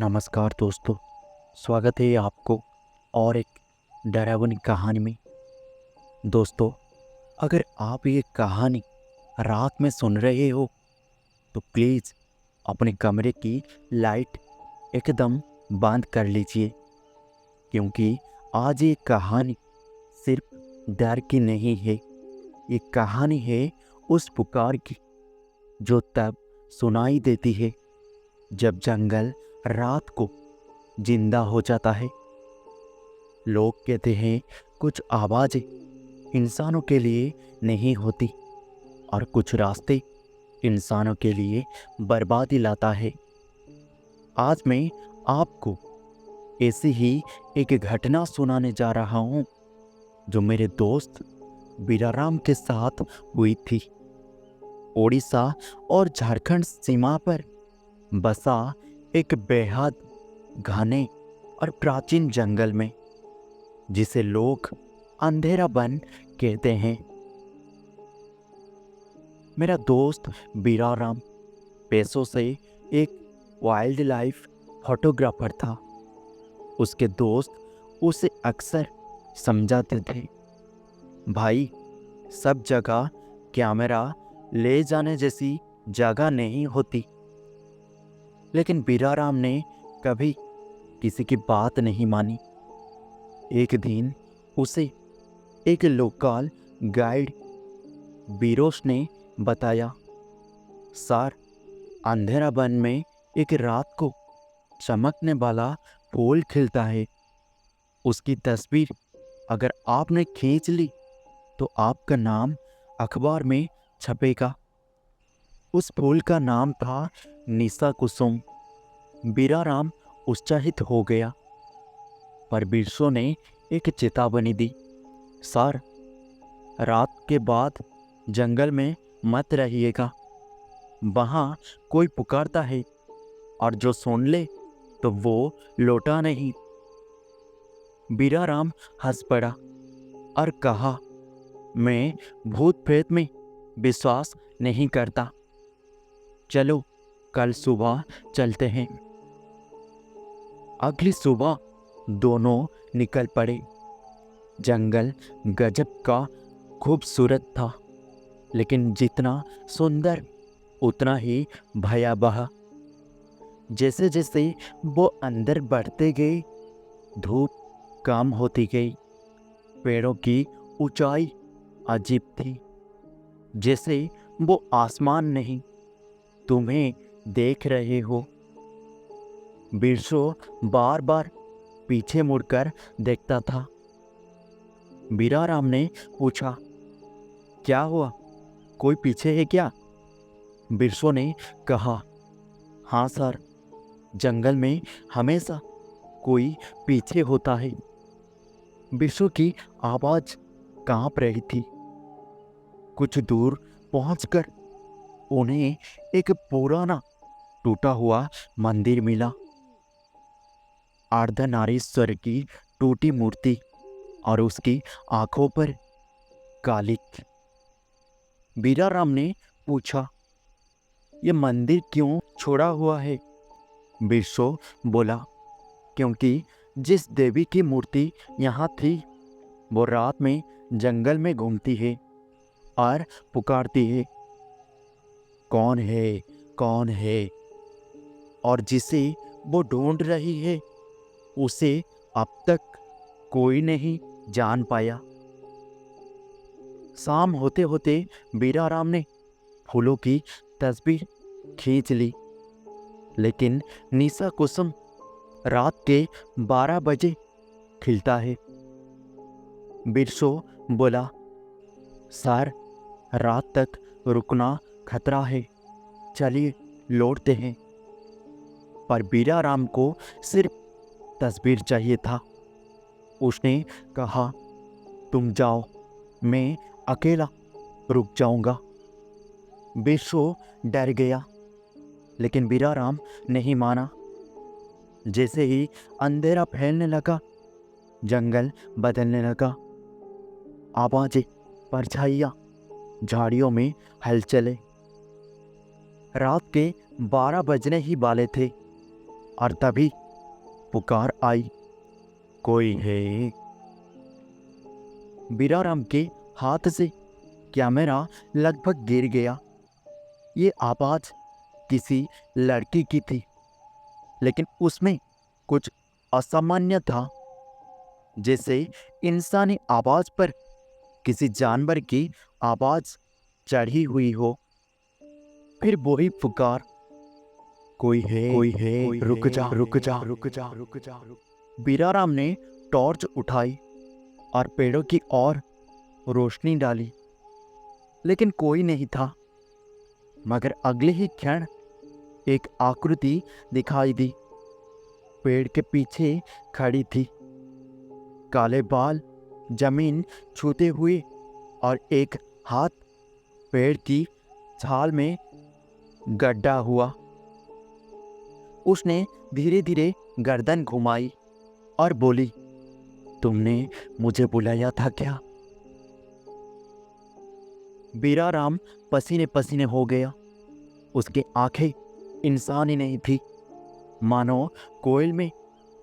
नमस्कार दोस्तों, स्वागत है आपको और एक डरावनी कहानी में। दोस्तों, अगर आप ये कहानी रात में सुन रहे हो तो प्लीज़ अपने कमरे की लाइट एकदम बंद कर लीजिए, क्योंकि आज ये कहानी सिर्फ डर की नहीं है। ये कहानी है उस पुकार की जो तब सुनाई देती है जब जंगल रात को जिंदा हो जाता है। लोग कहते हैं कुछ आवाज़ें इंसानों के लिए नहीं होती और कुछ रास्ते इंसानों के लिए बर्बादी लाता है। आज मैं आपको ऐसी ही एक घटना सुनाने जा रहा हूँ जो मेरे दोस्त बीराराम के साथ हुई थी। ओडिशा और झारखंड सीमा पर बसा एक बेहद घने और प्राचीन जंगल में, जिसे लोग अंधेरा वन कहते हैं। मेरा दोस्त बीराराम पेशों से एक वाइल्ड लाइफ फोटोग्राफर था। उसके दोस्त उसे अक्सर समझाते थे, भाई सब जगह कैमरा ले जाने जैसी जगह नहीं होती। लेकिन बीराराम ने कभी किसी की बात नहीं मानी। एक दिन उसे एक लोकल गाइड बीरोश ने बताया, सर, अंधेरा वन में एक रात को चमकने वाला फूल खिलता है। उसकी तस्वीर अगर आपने खींच ली तो आपका नाम अखबार में छपेगा। उस फूल का नाम था निशा कुसुम। बीराराम उत्साहित हो गया, पर बिरसो ने एक चेतावनी दी, सर, रात के बाद जंगल में मत रहिएगा। वहाँ कोई पुकारता है और जो सुन ले तो वो लौटा नहीं। बीराराम हंस पड़ा और कहा, मैं भूत प्रेत में विश्वास नहीं करता। चलो कल सुबह चलते हैं। अगली सुबह दोनों निकल पड़े। जंगल गजब का खूबसूरत था, लेकिन जितना सुंदर उतना ही भयावह। जैसे जैसे वो अंदर बढ़ते गए, धूप कम होती गई। पेड़ों की ऊंचाई अजीब थी, जैसे वो आसमान नहीं तुम्हें देख रहे हो। बिरसो बार बार पीछे मुड़कर देखता था। बीराराम ने पूछा, क्या हुआ, कोई पीछे है क्या? बिरसो ने कहा, हाँ सर, जंगल में हमेशा कोई पीछे होता है। बिरसो की आवाज़ कांप रही थी। कुछ दूर पहुंचकर उन्हें एक पुराना टूटा हुआ मंदिर मिला। अर्धनारीश्वर की टूटी मूर्ति और उसकी आंखों पर कालिक। बीराराम ने पूछा, ये मंदिर क्यों छोड़ा हुआ है? बिरसो बोला, क्योंकि जिस देवी की मूर्ति यहाँ थी वो रात में जंगल में घूमती है और पुकारती है, कौन है, कौन है? और जिसे वो ढूंढ रही है उसे अब तक कोई नहीं जान पाया। शाम होते होते बीराराम ने फूलों की तस्वीर खींच ली, लेकिन निशा कुसुम रात के 12 बजे खिलता है। बिरसो बोला, सर, रात तक रुकना खतरा है, चलिए लौटते हैं। पर बीराराम को सिर्फ तस्वीर चाहिए था। उसने कहा, तुम जाओ, मैं अकेला रुक जाऊंगा। बिरसो डर गया, लेकिन बीराराम नहीं माना। जैसे ही अंधेरा फैलने लगा, जंगल बदलने लगा। आवाजें, परछाइयाँ, झाड़ियों में हलचलें। रात के 12 बजने ही वाले थे और तभी पुकार आई, कोई है। बीराराम के हाथ से कैमरा लगभग गिर गया। ये आवाज किसी लड़की की थी, लेकिन उसमें कुछ असामान्य था, जैसे इंसानी आवाज पर किसी जानवर की आवाज चढ़ी हुई हो। फिर वही पुकार, कोई है, रुक जा, रुक जा, रुक जा, रुक जा। बीराराम ने टॉर्च उठाई और पेड़ों की ओर रोशनी डाली, लेकिन कोई नहीं था। मगर अगले ही क्षण एक आकृति दिखाई दी। पेड़ के पीछे खड़ी थी, काले बाल जमीन छूते हुए और एक हाथ पेड़ की छाल में गड्ढा हुआ। उसने धीरे धीरे गर्दन घुमाई और बोली, तुमने मुझे बुलाया था क्या? बीराराम पसीने पसीने हो गया। उसकी आंखें इंसान ही नहीं थी, मानो कोयल में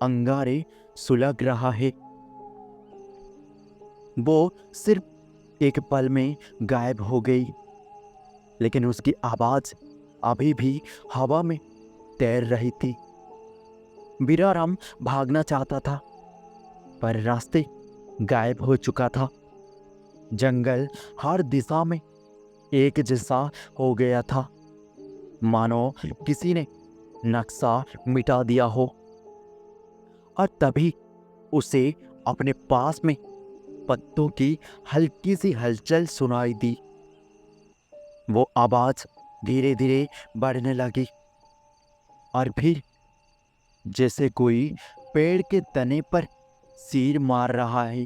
अंगारे सुलग रहा है। वो सिर्फ एक पल में गायब हो गई, लेकिन उसकी आवाज अभी भी हवा में तैर रही थी। बीराराम भागना चाहता था, पर रास्ते गायब हो चुका था। जंगल हर दिशा में एक जैसा हो गया था, मानो किसी ने नक्शा मिटा दिया हो। और तभी उसे अपने पास में पत्तों की हल्की सी हलचल सुनाई दी। वो आवाज धीरे धीरे बढ़ने लगी और फिर जैसे कोई पेड़ के तने पर सिर मार रहा है।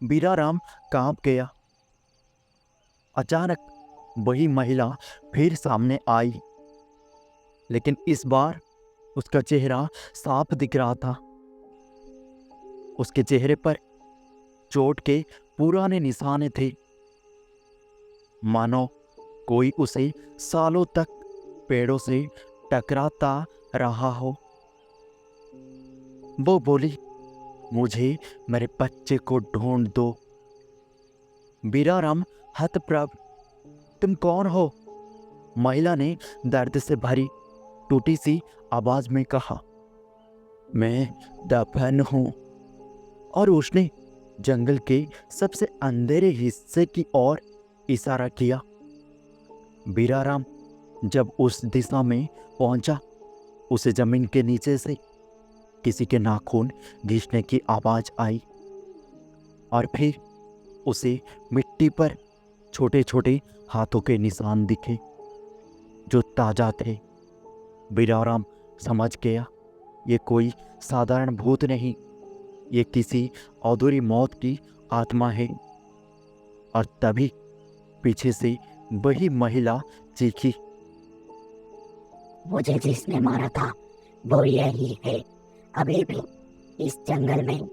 बीराराम कांप गया। अचानक वही महिला फिर सामने आई, लेकिन इस बार उसका चेहरा साफ दिख रहा था। उसके चेहरे पर चोट के पुराने निशान थे, मानो कोई उसे सालों तक पेड़ों से टकराता रहा हो। वो बोली, मुझे मेरे बच्चे को ढूंढ दो। बीराराम हतप्रभ, तुम कौन हो? महिला ने दर्द से भरी टूटी सी आवाज में कहा, मैं दफन हूं। और उसने जंगल के सबसे अंधेरे हिस्से की ओर इशारा किया। बीराराम जब उस दिशा में पहुंचा, उसे जमीन के नीचे से किसी के नाखून घिसने की आवाज आई और फिर उसे मिट्टी पर छोटे छोटे हाथों के निशान दिखे जो ताजा थे। बीराराम समझ गया, ये कोई साधारण भूत नहीं, ये किसी अधूरी मौत की आत्मा है। और तभी पीछे से वही महिला चीखी, मुझे जिसने मारा था वो यही है, अभी भी इस जंगल में।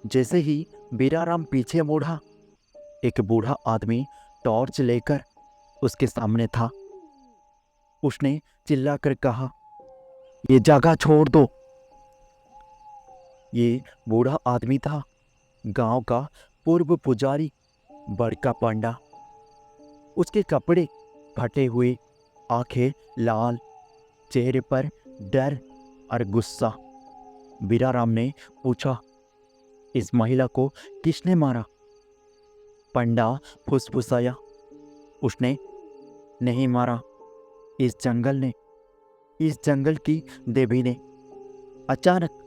जैसे ही बीराराम पीछे मुड़ा, एक बूढ़ा आदमी टॉर्च लेकर उसके सामने था। उसने चिल्लाकर कहा, ये जगह छोड़ दो। ये बूढ़ा आदमी था गांव का पूर्व पुजारी बड़का पंडा। उसके कपड़े फटे हुए, आंखें लाल, चेहरे पर डर और गुस्सा। बीराराम ने पूछा, इस महिला को किसने मारा? पंडा फुसफुसाया, उसने नहीं मारा, इस जंगल ने, इस जंगल की देवी ने। अचानक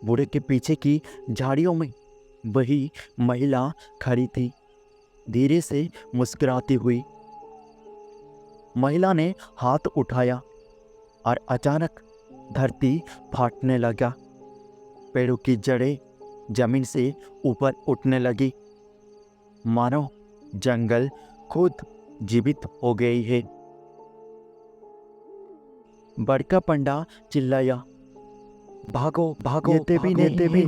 बूढ़े के पीछे की झाड़ियों में वही महिला खड़ी थी, धीरे से मुस्कुराती हुई। महिला ने हाथ उठाया और अचानक धरती फाटने लगा। पेड़ों की जड़ें जमीन से ऊपर उठने लगी, मानो जंगल खुद जीवित हो गई है। बड़का पंडा चिल्लाया, भागो भागो, ये देवी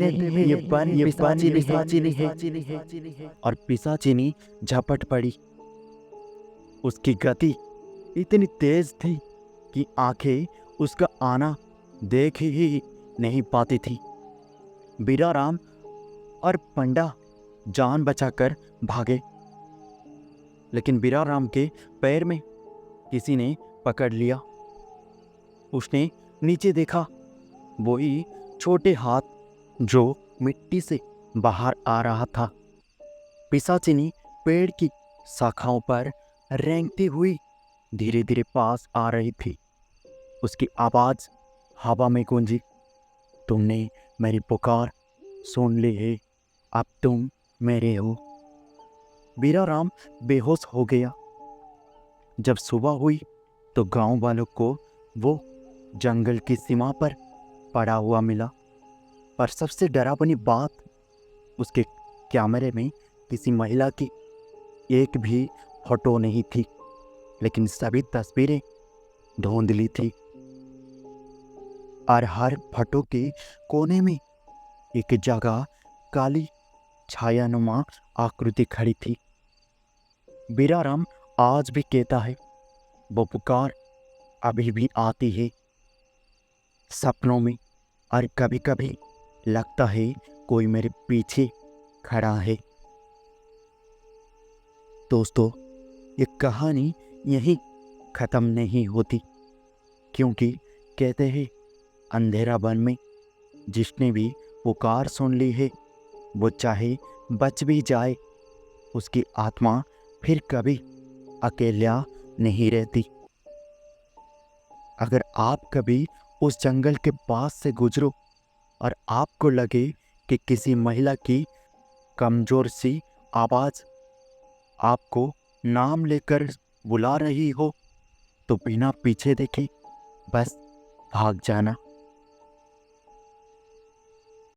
ये पिशाचिनी है। और पिशाचिनी झपट पड़ी। उसकी गति इतनी तेज थी कि आंखें उसका आना देख ही नहीं पाती थी। बीराराम और पंडा जान बचाकर भागे, लेकिन बीराराम के पैर में किसी ने पकड़ लिया। उसने नीचे देखा, वही छोटे हाथ जो मिट्टी से बाहर आ रहा था। पिशाचिनी पेड़ की शाखाओं पर रेंगती हुई धीरे धीरे पास आ रही थी। उसकी आवाज हवा में गूंजी, तुमने मेरी पुकार सुन ली है, अब तुम मेरे हो। बीराराम बेहोश हो गया। जब सुबह हुई तो गांव वालों को वो जंगल की सीमा पर पड़ा हुआ मिला। पर सबसे डरावनी बात, उसके कैमरे में किसी महिला की एक भी फोटो नहीं थी, लेकिन सभी तस्वीरें धुंधली थी और हर फोटो के कोने में एक जगह काली छायानुमा आकृति खड़ी थी। बीराराम आज भी कहता है, वो पुकार अभी भी आती है सपनों में, और कभी कभी लगता है कोई मेरे पीछे खड़ा है। दोस्तों, ये कहानी यहीं ख़त्म नहीं होती, क्योंकि कहते हैं अंधेरा वन में जिसने भी पुकार सुन ली है, वो चाहे बच भी जाए, उसकी आत्मा फिर कभी अकेला नहीं रहती। अगर आप कभी उस जंगल के पास से गुजरो और आपको लगे कि किसी महिला की कमज़ोर सी आवाज़ आपको नाम लेकर बुला रही हो, तो बिना पीछे देखे बस भाग जाना।